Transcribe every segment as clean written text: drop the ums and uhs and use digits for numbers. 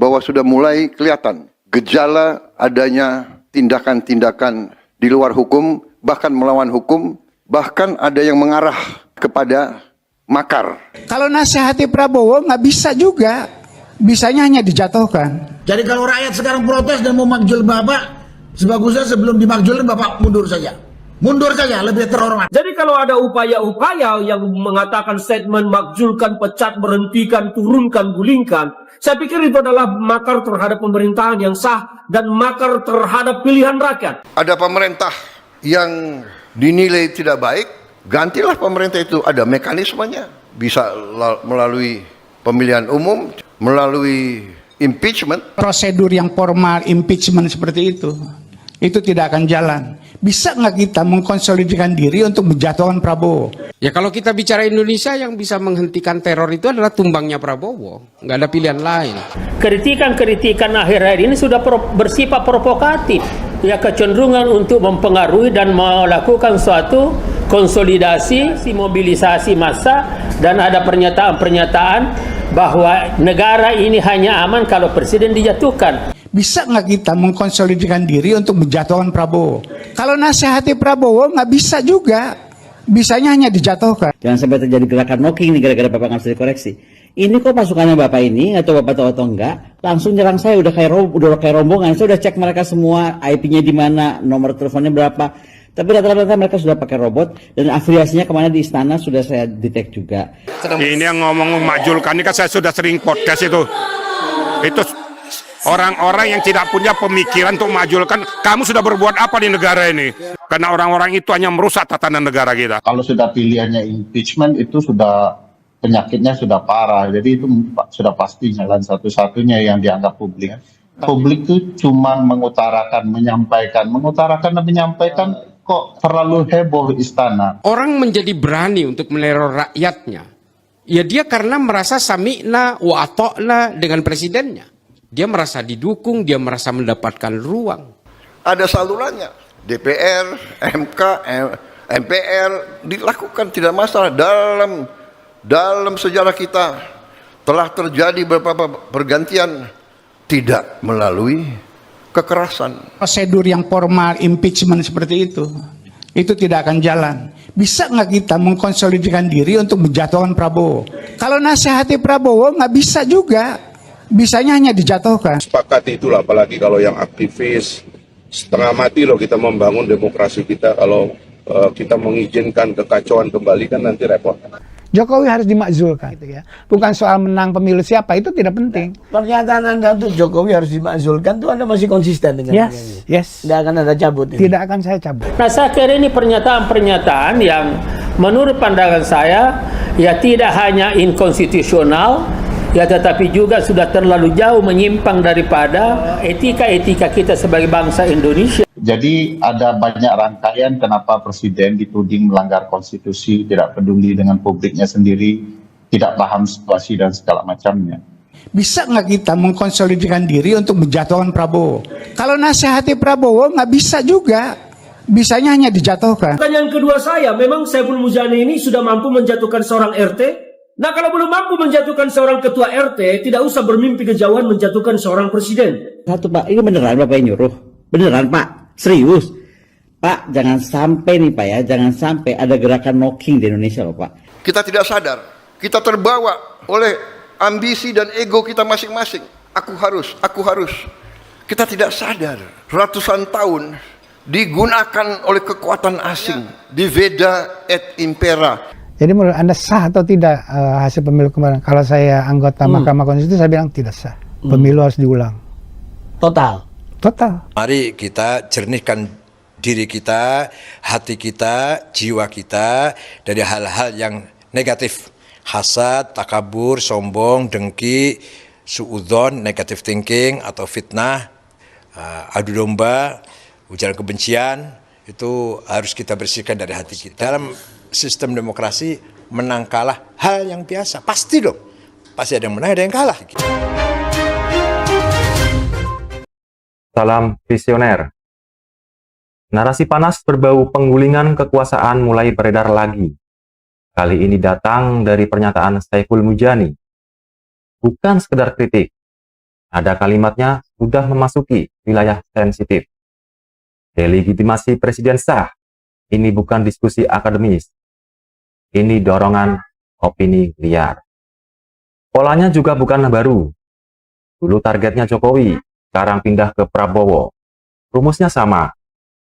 bahwa sudah mulai kelihatan gejala adanya tindakan-tindakan di luar hukum, bahkan melawan hukum, bahkan ada yang mengarah kepada makar. Kalau nasihati Prabowo nggak bisa juga, bisanya hanya dijatuhkan. Jadi kalau rakyat sekarang protes dan mau makjul Bapak, sebagusnya sebelum dimakjulin Bapak mundur saja. Mundur saja, lebih terhormat. Jadi kalau ada upaya-upaya yang mengatakan statement makjulkan, pecat, berhentikan, turunkan, gulingkan, saya pikir itu adalah makar terhadap pemerintahan yang sah dan makar terhadap pilihan rakyat. Ada pemerintah yang dinilai tidak baik, gantilah pemerintah itu, ada mekanismenya. Bisa melalui pemilihan umum, melalui impeachment. Prosedur yang formal impeachment seperti itu tidak akan jalan. Bisa nggak kita mengkonsolidasikan diri untuk menjatuhkan Prabowo? Ya kalau kita bicara Indonesia, yang bisa menghentikan teror itu adalah tumbangnya Prabowo. Nggak ada pilihan lain. Kritikan-kritikan akhir-akhir ini sudah bersifat provokatif. Ya, kecenderungan untuk mempengaruhi dan melakukan suatu konsolidasi, mobilisasi massa, dan ada pernyataan-pernyataan bahwa negara ini hanya aman kalau presiden dijatuhkan. Bisa nggak kita mengkonsolidasikan diri untuk menjatuhkan Prabowo? Kalau nasihati Prabowo nggak bisa juga, bisanya hanya dijatuhkan. Jangan sampai terjadi gerakan knocking nih gara-gara Bapak nggak bisa dikoreksi. Ini kok pasukannya Bapak ini, atau Bapak tahu atau enggak, langsung nyerang saya, udah kayak rombongan. Saya udah cek mereka semua, IP-nya di mana, nomor teleponnya berapa. Tapi rata-rata mereka sudah pakai robot, dan afiliasinya kemana di istana sudah saya detect juga. Ini yang ngomong memajulkan ini kan saya sudah sering podcast itu. Itu orang-orang yang tidak punya pemikiran untuk memajulkan. Kamu sudah berbuat apa di negara ini? Karena orang-orang itu hanya merusak tatanan negara kita. Kalau sudah pilihannya impeachment, itu sudah penyakitnya sudah parah. Jadi itu sudah pasti jalan satu-satunya yang dianggap publik. Publik itu cuma mengutarakan, menyampaikan dan menyampaikan, kok terlalu heboh istana. Orang menjadi berani untuk meneror rakyatnya, ya dia karena merasa sami'na wa ata'na dengan presidennya. Dia merasa didukung, dia merasa mendapatkan ruang. Ada salurannya. DPR, MK, MPR dilakukan, tidak masalah. Dalam sejarah kita telah terjadi beberapa pergantian tidak melalui kekerasan. Prosedur yang formal impeachment seperti itu tidak akan jalan. Bisa nggak kita mengkonsolidasikan diri untuk menjatuhkan Prabowo? Kalau nasihati Prabowo nggak bisa juga, bisanya hanya dijatuhkan. Sepakat itulah, apalagi kalau yang aktivis, setengah mati loh kita membangun demokrasi kita. Kalau kita mengizinkan kekacauan kembali kan nanti repot. Jokowi harus dimakzulkan, gitu ya. Bukan soal menang pemilu siapa, itu tidak penting. Pernyataan Anda untuk Jokowi harus dimakzulkan itu Anda masih konsisten dengan Yes. Tidak akan Anda cabut ini. Tidak akan saya cabut. Nah, saya kira ini pernyataan-pernyataan yang menurut pandangan saya ya tidak hanya inkonstitusional, ya tetapi juga sudah terlalu jauh menyimpang daripada etika-etika kita sebagai bangsa Indonesia. Jadi ada banyak rangkaian kenapa presiden dituding melanggar konstitusi, tidak peduli dengan publiknya sendiri, tidak paham situasi dan segala macamnya. Bisa nggak kita mengkonsolidasikan diri untuk menjatuhkan Prabowo? Kalau nasihati Prabowo nggak bisa juga, bisanya hanya dijatuhkan. Pertanyaan kedua saya, memang Saiful Mujani ini sudah mampu menjatuhkan seorang RT? Nah, kalau belum mampu menjatuhkan seorang ketua RT, tidak usah bermimpi kejauhan menjatuhkan seorang presiden. Satu Pak, ini beneran Bapak yang nyuruh? Beneran Pak? Serius? Pak, jangan sampai nih Pak ya, jangan sampai ada gerakan knocking di Indonesia loh Pak. Kita tidak sadar, kita terbawa oleh ambisi dan ego kita masing-masing. Aku harus. Kita tidak sadar, ratusan tahun digunakan oleh kekuatan asing, diveda et impera. Jadi menurut Anda sah atau tidak hasil pemilu kemarin? Kalau saya anggota Mahkamah Konstitusi, saya bilang tidak sah. Pemilu harus diulang. Total. Mari kita jernihkan diri kita, hati kita, jiwa kita dari hal-hal yang negatif. Hasad, takabur, sombong, dengki, suudzon, negative thinking atau fitnah, adu domba, ujaran kebencian, itu harus kita bersihkan dari hati kita. Dalam sistem demokrasi, menang kalah hal yang biasa, pasti dong. Pasti ada yang menang, ada yang kalah. Salam visioner. Narasi panas berbau penggulingan kekuasaan mulai beredar lagi. Kali ini datang dari pernyataan Saiful Mujani. Bukan sekedar kritik, Nada kalimatnya sudah memasuki wilayah sensitif. Delegitimasi presiden sah, ini bukan diskusi akademis. Ini dorongan opini liar. Polanya juga bukan baru. Dulu targetnya Jokowi, sekarang pindah ke Prabowo. Rumusnya sama,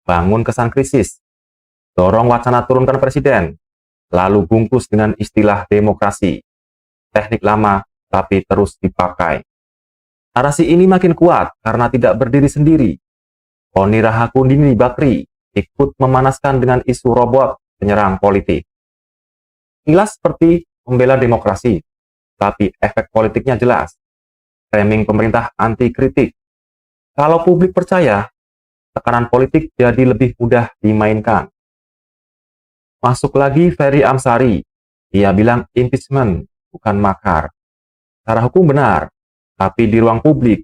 bangun kesan krisis, dorong wacana turunkan presiden, lalu bungkus dengan istilah demokrasi. Teknik lama, tapi terus dipakai. Narasi ini makin kuat karena tidak berdiri sendiri. Poni Rahakundini Bakri ikut memanaskan dengan isu robot penyerang politik. Kilas seperti membela demokrasi, tapi efek politiknya jelas. Framing pemerintah anti kritik. Kalau publik percaya, tekanan politik jadi lebih mudah dimainkan. Masuk lagi Ferry Amsari. Dia bilang impeachment bukan makar. Secara hukum benar, tapi di ruang publik,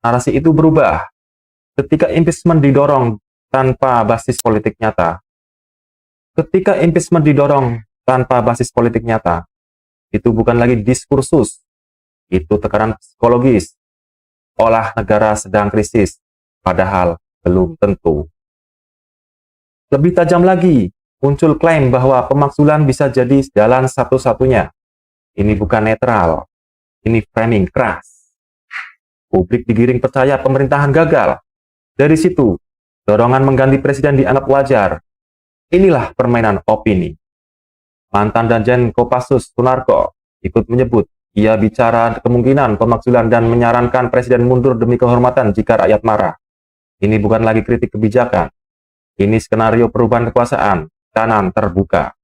narasi itu berubah. Ketika impeachment didorong tanpa basis politik nyata, itu bukan lagi diskursus, itu tekanan psikologis. Olah negara sedang krisis, padahal belum tentu. Lebih tajam lagi, muncul klaim bahwa pemakzulan bisa jadi jalan satu-satunya. Ini bukan netral, ini framing keras. Publik digiring percaya pemerintahan gagal. Dari situ, dorongan mengganti presiden dianggap wajar. Inilah permainan opini. Mantan Danjen Kopassus Sunarko ikut menyebut, ia bicara kemungkinan pemakzulan dan menyarankan presiden mundur demi kehormatan jika rakyat marah. Ini bukan lagi kritik kebijakan. Ini skenario perubahan kekuasaan, kanan terbuka.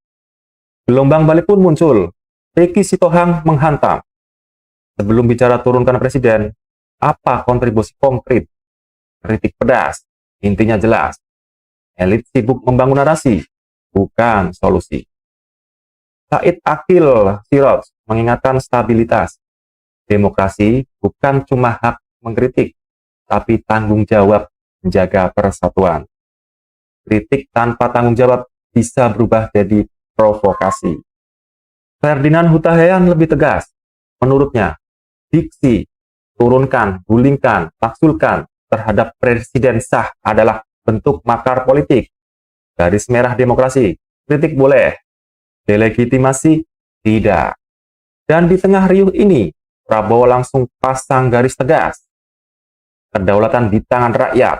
Gelombang balik pun muncul. Ricky Sitohang menghantam. Sebelum bicara turunkan presiden, apa kontribusi konkret? Kritik pedas, intinya jelas. Elit sibuk membangun narasi, bukan solusi. Said Akil Siroj mengingatkan stabilitas. Demokrasi bukan cuma hak mengkritik, tapi tanggung jawab menjaga persatuan. Kritik tanpa tanggung jawab bisa berubah jadi provokasi. Ferdinand Huta Heian lebih tegas. Menurutnya, diksi, turunkan, gulingkan, paksulkan terhadap presiden sah adalah bentuk makar politik. Garis merah demokrasi, kritik boleh, delegitimasi tidak. Dan di tengah riuh ini, Prabowo langsung pasang garis tegas. Kedaulatan di tangan rakyat.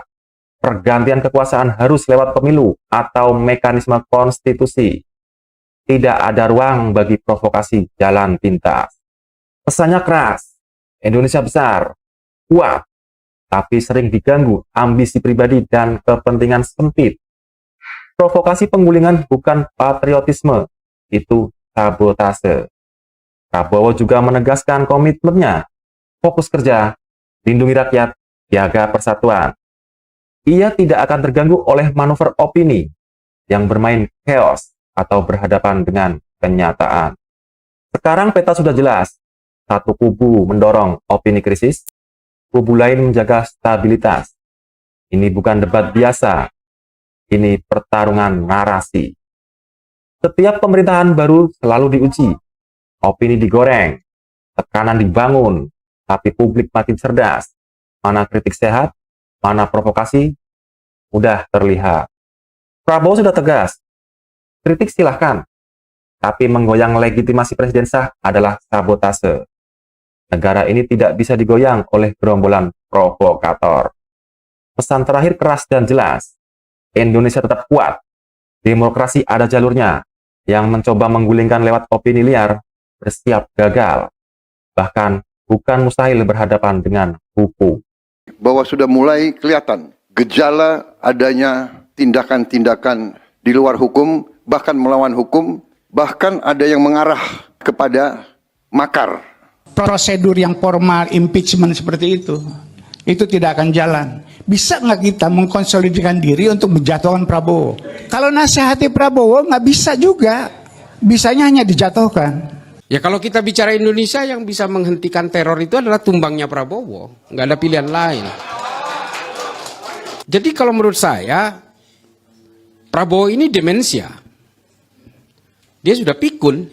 Pergantian kekuasaan harus lewat pemilu atau mekanisme konstitusi. Tidak ada ruang bagi provokasi jalan pintas. Pesannya keras, Indonesia besar, kuat, tapi sering diganggu ambisi pribadi dan kepentingan sempit. Provokasi penggulingan bukan patriotisme, itu sabotase. Prabowo juga menegaskan komitmennya, fokus kerja, lindungi rakyat, jaga persatuan. Ia tidak akan terganggu oleh manuver opini yang bermain chaos atau berhadapan dengan kenyataan. Sekarang peta sudah jelas. Satu kubu mendorong opini krisis, kubu lain menjaga stabilitas. Ini bukan debat biasa. Ini pertarungan narasi. Setiap pemerintahan baru selalu diuji. Opini digoreng, tekanan dibangun, tapi publik makin cerdas. Mana kritik sehat, mana provokasi, mudah terlihat. Prabowo sudah tegas. Kritik silahkan, tapi menggoyang legitimasi presiden sah adalah sabotase. Negara ini tidak bisa digoyang oleh gerombolan provokator. Pesan terakhir keras dan jelas. Indonesia tetap kuat. Demokrasi ada jalurnya. Yang mencoba menggulingkan lewat opini liar, bersiap gagal. Bahkan bukan mustahil berhadapan dengan hukum. Bahwa sudah mulai kelihatan gejala adanya tindakan-tindakan di luar hukum, bahkan melawan hukum, bahkan ada yang mengarah kepada makar. Prosedur yang formal impeachment seperti itu tidak akan jalan. Bisa nggak kita mengkonsolidasikan diri untuk menjatuhkan Prabowo? Kalau nasihati Prabowo nggak bisa juga, bisanya hanya dijatuhkan. Ya kalau kita bicara Indonesia, yang bisa menghentikan teror itu adalah tumbangnya Prabowo. Nggak ada pilihan lain. Jadi kalau menurut saya, Prabowo ini demensia. Dia sudah pikun.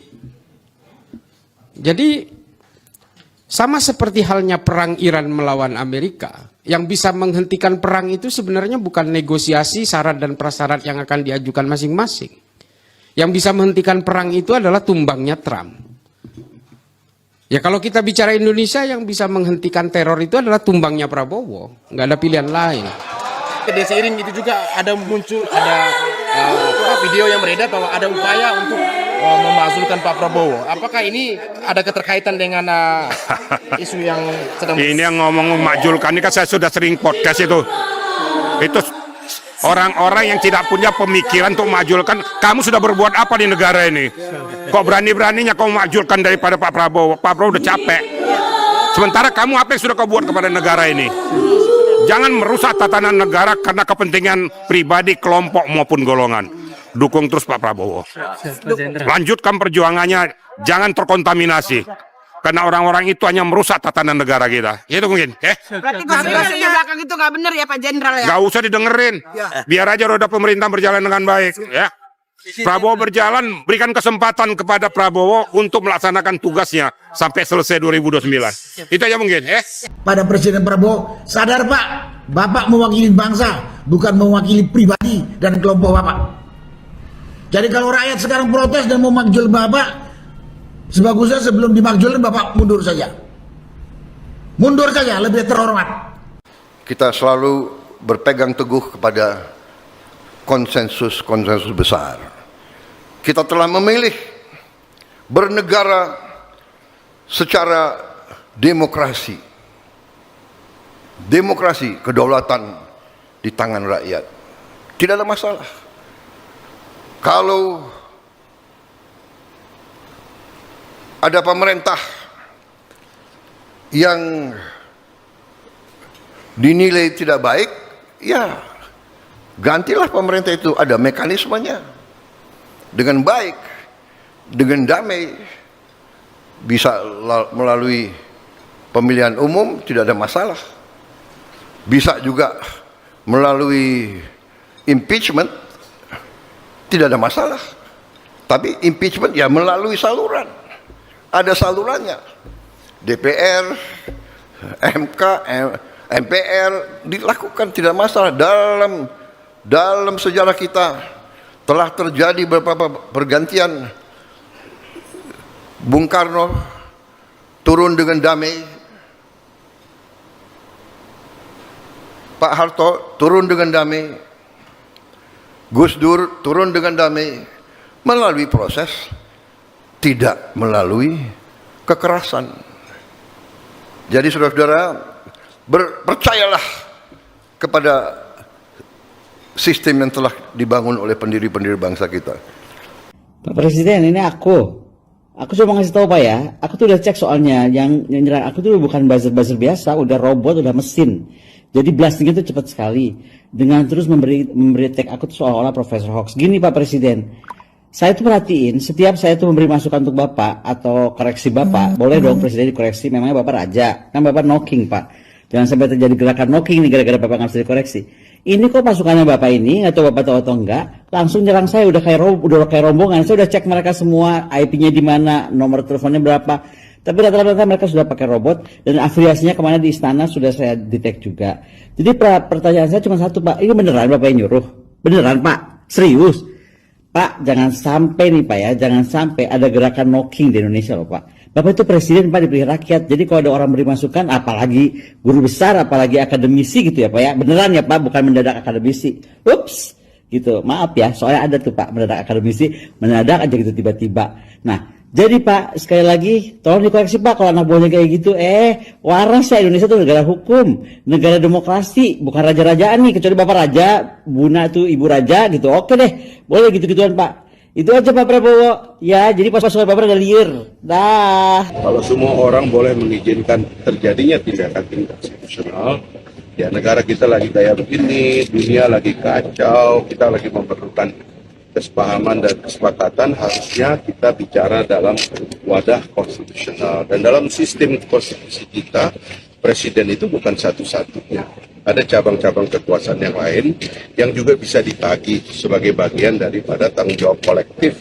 Jadi Sama seperti halnya perang Iran melawan Amerika, yang bisa menghentikan perang itu sebenarnya bukan negosiasi syarat dan prasyarat yang akan diajukan masing-masing. Yang bisa menghentikan perang itu adalah tumbangnya Trump. Ya kalau kita bicara Indonesia, yang bisa menghentikan teror itu adalah tumbangnya Prabowo. Nggak ada pilihan lain. Seiring itu juga ada video yang beredar bahwa ada upaya untuk memakzulkan Pak Prabowo. Apakah ini ada keterkaitan dengan isu yang sedang... Ini yang ngomong memakzulkan ini kan saya sudah sering podcast itu. Itu orang-orang yang tidak punya pemikiran untuk memakzulkan. Kamu sudah berbuat apa di negara ini? Kok berani-beraninya kau memakzulkan daripada Pak Prabowo? Pak Prabowo udah capek. Sementara kamu apa yang sudah kau buat kepada negara ini? Jangan merusak tatanan negara karena kepentingan pribadi, kelompok maupun golongan. Dukung terus Pak Prabowo. Lanjutkan perjuangannya, jangan terkontaminasi. Karena orang-orang itu hanya merusak tatanan negara kita. Itu mungkin. Berarti konspirasinya belakang itu nggak benar ya Pak Jenderal ya? Gak usah didengerin. Biar aja roda pemerintah berjalan dengan baik. Ya. Prabowo berjalan, berikan kesempatan kepada Prabowo untuk melaksanakan tugasnya sampai selesai 2029. Itu aja mungkin. Pada Presiden Prabowo, sadar Pak, Bapak mewakili bangsa, bukan mewakili pribadi dan kelompok Bapak. Jadi kalau rakyat sekarang protes dan mau makjul Bapak, sebagusnya sebelum dimakjulin Bapak mundur saja. Mundur saja, lebih terhormat. Kita selalu berpegang teguh kepada konsensus-konsensus besar. Kita telah memilih bernegara secara demokrasi. Demokrasi, kedaulatan di tangan rakyat. Tidak ada masalah. Kalau ada pemerintah yang dinilai tidak baik, ya gantilah pemerintah itu, ada mekanismenya. Dengan baik, dengan damai, bisa melalui pemilihan umum, tidak ada masalah. Bisa juga melalui impeachment, tidak ada masalah. Tapi impeachment ya melalui saluran, ada salurannya. DPR, MK, MPR dilakukan, tidak masalah. Dalam sejarah kita telah terjadi beberapa pergantian. Bung Karno turun dengan damai, Pak Harto turun dengan damai, Gus Dur turun dengan damai, melalui proses, tidak melalui kekerasan. Jadi saudara-saudara, percayalah kepada sistem yang telah dibangun oleh pendiri-pendiri bangsa kita. Pak Presiden, ini aku cuma ngasih tahu Pak ya, aku tuh udah cek soalnya, yang nyerang aku tuh bukan buzzer biasa, udah robot, udah mesin. Jadi blastingnya tuh cepat sekali. Dengan terus memberi tag aku tuh seolah-olah Profesor Hoax. Gini Pak Presiden, saya tuh perhatiin, setiap saya tuh memberi masukan untuk Bapak atau koreksi Bapak, boleh dong Presiden dikoreksi, memangnya Bapak raja, kan Bapak knocking Pak. Jangan sampai terjadi gerakan knocking nih gara-gara Bapak nggak bisa dikoreksi. Ini kok pasukannya Bapak ini, atau Bapak tahu atau enggak, langsung nyerang saya, udah kayak rombongan. Saya udah cek mereka semua, IP-nya di mana, nomor teleponnya berapa. Tapi rata-rata mereka sudah pakai robot, dan afiliasinya kemana di istana sudah saya detect juga. Jadi pertanyaan saya cuma satu Pak, ini beneran Bapak yang nyuruh? Beneran Pak? Serius? Pak, jangan sampai nih Pak ya, jangan sampai ada gerakan knocking di Indonesia loh Pak. Bapak itu presiden Pak, dipilih rakyat. Jadi kalau ada orang beri masukan, apalagi guru besar, apalagi akademisi gitu ya Pak ya. Beneran ya Pak, bukan mendadak akademisi. Ups, gitu. Maaf ya, soalnya ada tuh Pak, mendadak akademisi, mendadak aja gitu tiba-tiba. Nah, jadi Pak, sekali lagi, tolong dikoreksi Pak kalau anak buahnya kayak gitu. Waras ya, Indonesia tuh negara hukum, negara demokrasi, bukan raja-rajaan nih. Kecuali Bapak raja, Buna tuh ibu raja gitu. Oke deh, boleh gitu-gituan Pak. Itu aja Pak Prabowo. Ya, jadi pasukan Bapak ada liar. Dah. Kalau semua orang boleh mengizinkan terjadinya tindakan konstitusional, ya negara kita lagi kayak begini, dunia lagi kacau, kita lagi memerlukan kesepahaman dan kesepakatan, harusnya kita bicara dalam wadah konstitusional. Dan dalam sistem konstitusi kita, presiden itu bukan satu-satunya. Ada cabang-cabang kekuasaan yang lain yang juga bisa ditagih sebagai bagian daripada tanggung jawab kolektif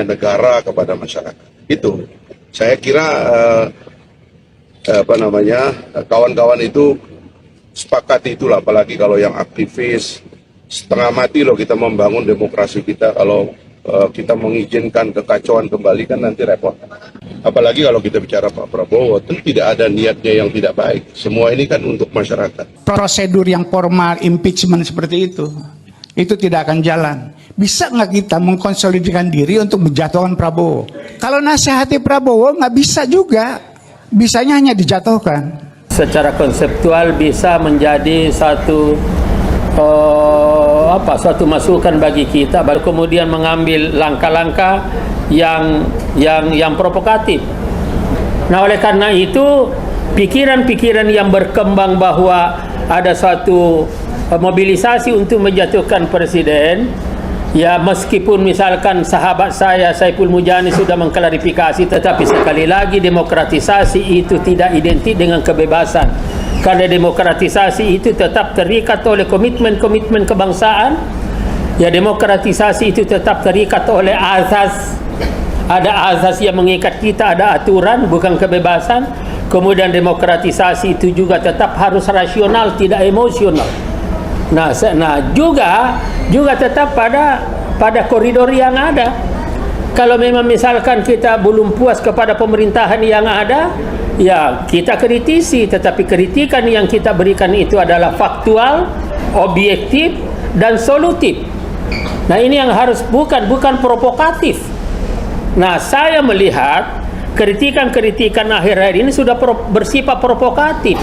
negara kepada masyarakat. Itu saya kira kawan-kawan itu sepakati itulah, apalagi kalau yang aktivis. Setengah mati loh kita membangun demokrasi kita, kalau kita mengizinkan kekacauan kembali kan nanti repot. Apalagi kalau kita bicara Pak Prabowo, tentu tidak ada niatnya yang tidak baik. Semua ini kan untuk masyarakat. Prosedur yang formal impeachment seperti itu tidak akan jalan. Bisa nggak kita mengkonsolidasikan diri untuk menjatuhkan Prabowo? Kalau nasihati Prabowo nggak bisa juga, bisanya hanya dijatuhkan. Secara konseptual bisa menjadi satu masukan bagi kita, baru kemudian mengambil langkah-langkah yang provokatif. Nah, oleh karena itu pikiran-pikiran yang berkembang bahwa ada suatu mobilisasi untuk menjatuhkan presiden, ya meskipun misalkan sahabat saya Saiful Mujani sudah mengklarifikasi, tetapi sekali lagi demokratisasi itu tidak identik dengan kebebasan. Karena demokratisasi itu tetap terikat oleh komitmen-komitmen kebangsaan. Ya, demokratisasi itu tetap terikat oleh azas. Ada azas yang mengikat kita, ada aturan, bukan kebebasan. Kemudian demokratisasi itu juga tetap harus rasional, tidak emosional. Nah juga tetap pada koridor yang ada. Kalau memang misalkan kita belum puas kepada pemerintahan yang ada, ya kita kritisi, tetapi kritikan yang kita berikan itu adalah faktual, objektif, dan solutif. Nah, ini yang harus bukan provokatif. Nah, saya melihat kritikan-kritikan akhir-akhir ini sudah bersifat provokatif.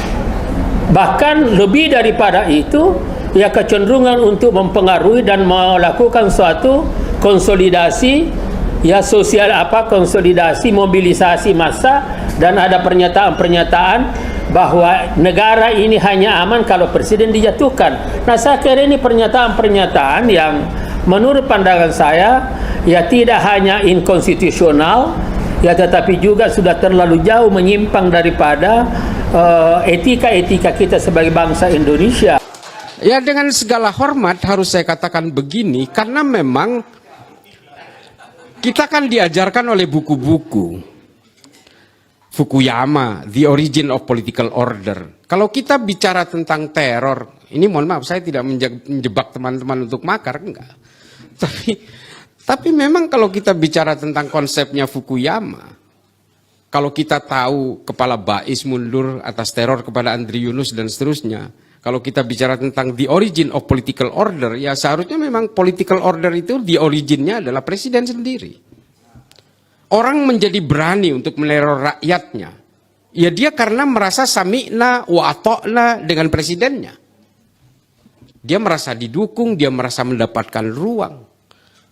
Bahkan lebih daripada itu, ya kecenderungan untuk mempengaruhi dan melakukan suatu konsolidasi, ya sosial konsolidasi, mobilisasi massa, dan ada pernyataan-pernyataan bahwa negara ini hanya aman kalau presiden dijatuhkan. Nah, saya kira ini pernyataan-pernyataan yang menurut pandangan saya ya tidak hanya inkonstitusional, ya tetapi juga sudah terlalu jauh menyimpang daripada etika-etika kita sebagai bangsa Indonesia. Ya, dengan segala hormat harus saya katakan begini, karena memang kita kan diajarkan oleh buku-buku Fukuyama, The Origin of Political Order. Kalau kita bicara tentang teror, ini mohon maaf saya tidak menjebak teman-teman untuk makar, enggak. Tapi memang kalau kita bicara tentang konsepnya Fukuyama, kalau kita tahu kepala Bais mundur atas teror kepada Andri Yunus dan seterusnya, kalau kita bicara tentang the origin of political order, ya seharusnya memang political order itu the originnya adalah presiden sendiri. Orang menjadi berani untuk meneror rakyatnya, ya dia karena merasa sami'na wa ato'na dengan presidennya. Dia merasa didukung, dia merasa mendapatkan ruang.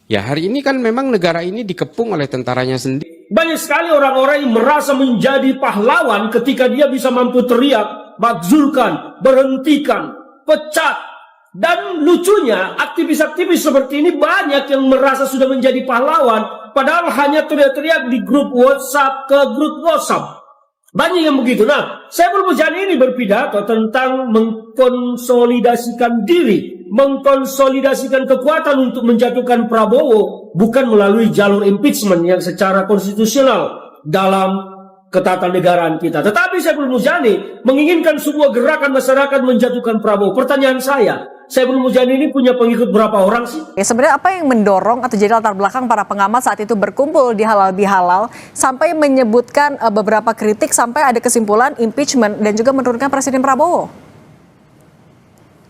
Ya hari ini kan memang negara ini dikepung oleh tentaranya sendiri. Banyak sekali orang-orang yang merasa menjadi pahlawan ketika dia bisa mampu teriak, makzulkan, berhentikan, pecat. Dan lucunya aktivis-aktivis seperti ini banyak yang merasa sudah menjadi pahlawan, padahal hanya teriak-teriak di grup WhatsApp ke grup WhatsApp. Banyak yang begitu. Nah, Saiful Mujani ini berpidato tentang mengkonsolidasikan diri, mengkonsolidasikan kekuatan untuk menjatuhkan Prabowo, bukan melalui jalur impeachment yang secara konstitusional dalam ketatanegaraan kita. Tetapi Saiful Mujani menginginkan sebuah gerakan masyarakat menjatuhkan Prabowo. Pertanyaan saya, Saiful Mujani ini punya pengikut berapa orang sih? Ya, sebenarnya apa yang mendorong atau jadi latar belakang para pengamat saat itu berkumpul di Halal Bihalal sampai menyebutkan beberapa kritik sampai ada kesimpulan impeachment dan juga menurunkan Presiden Prabowo?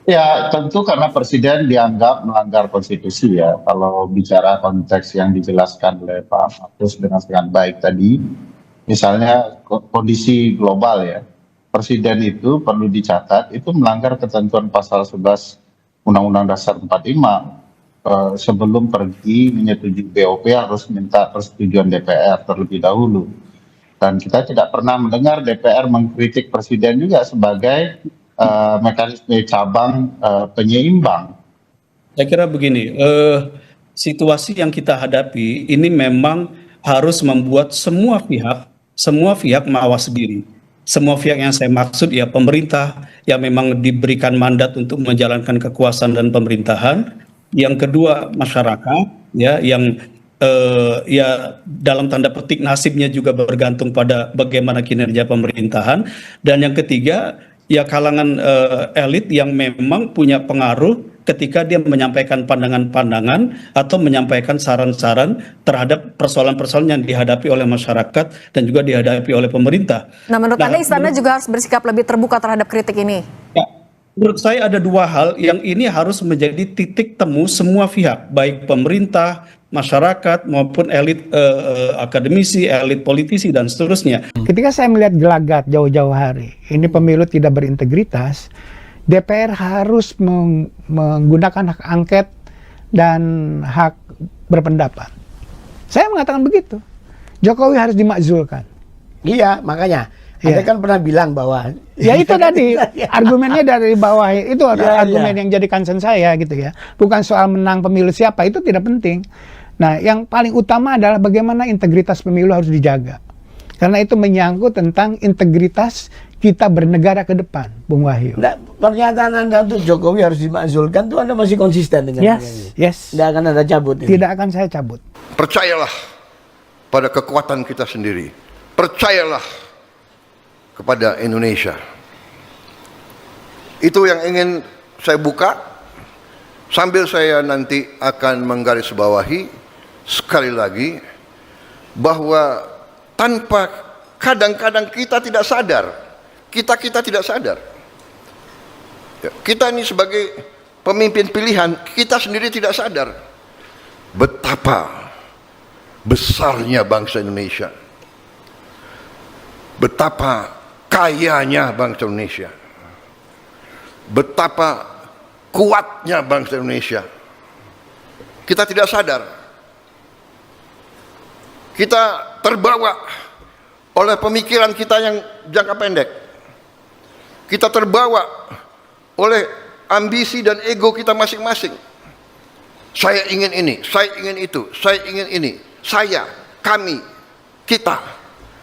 Ya, tentu karena presiden dianggap melanggar konstitusi ya. Kalau bicara konteks yang dijelaskan oleh Pak Markus dengan baik tadi, misalnya kondisi global ya, presiden itu perlu dicatat itu melanggar ketentuan pasal 11 Undang-Undang Dasar 45. Sebelum pergi menyetujui BOP harus minta persetujuan DPR terlebih dahulu. Dan kita tidak pernah mendengar DPR mengkritik presiden juga sebagai mekanisme cabang penyeimbang. Saya kira begini, situasi yang kita hadapi ini memang harus membuat semua pihak mawas diri. Semua pihak yang saya maksud ya pemerintah yang memang diberikan mandat untuk menjalankan kekuasaan dan pemerintahan. Yang kedua masyarakat ya yang ya dalam tanda petik nasibnya juga bergantung pada bagaimana kinerja pemerintahan. Dan yang ketiga, ya kalangan elit yang memang punya pengaruh ketika dia menyampaikan pandangan-pandangan atau menyampaikan saran-saran terhadap persoalan-persoalan yang dihadapi oleh masyarakat dan juga dihadapi oleh pemerintah. Nah, menurut Anda istana juga harus bersikap lebih terbuka terhadap kritik ini? Ya, menurut saya ada dua hal yang ini harus menjadi titik temu semua pihak, baik pemerintah, masyarakat maupun elit akademisi, elit politisi dan seterusnya. Ketika saya melihat gelagat jauh-jauh hari, ini pemilu tidak berintegritas, DPR harus menggunakan hak angket dan hak berpendapat. Saya mengatakan begitu. Jokowi harus dimakzulkan. Iya, makanya. Anda kan pernah bilang bahwa ya itu tadi argumennya dari bawah itu argumen yang jadi concern saya gitu ya. Bukan soal menang pemilu siapa, itu tidak penting. Nah, yang paling utama adalah bagaimana integritas pemilu harus dijaga. Karena itu menyangkut tentang integritas kita bernegara ke depan, Bung Wahyu. Nah, pernyataan Anda untuk Jokowi harus dimakzulkan tuh Anda masih konsisten dengan ini. Yes. Tidak akan Anda cabut ini. Tidak akan saya cabut. Percayalah pada kekuatan kita sendiri. Percayalah kepada Indonesia. Itu yang ingin saya buka sambil saya nanti akan menggarisbawahi sekali lagi bahwa tanpa kadang-kadang kita tidak sadar, kita tidak sadar. Kita ini sebagai pemimpin pilihan, kita sendiri tidak sadar betapa besarnya bangsa Indonesia, betapa kayanya bangsa Indonesia, betapa kuatnya bangsa Indonesia. Kita tidak sadar. Kita terbawa oleh pemikiran kita yang jangka pendek. Kita terbawa oleh ambisi dan ego kita masing-masing. Saya ingin ini, saya ingin itu, saya ingin ini, saya, kami, kita.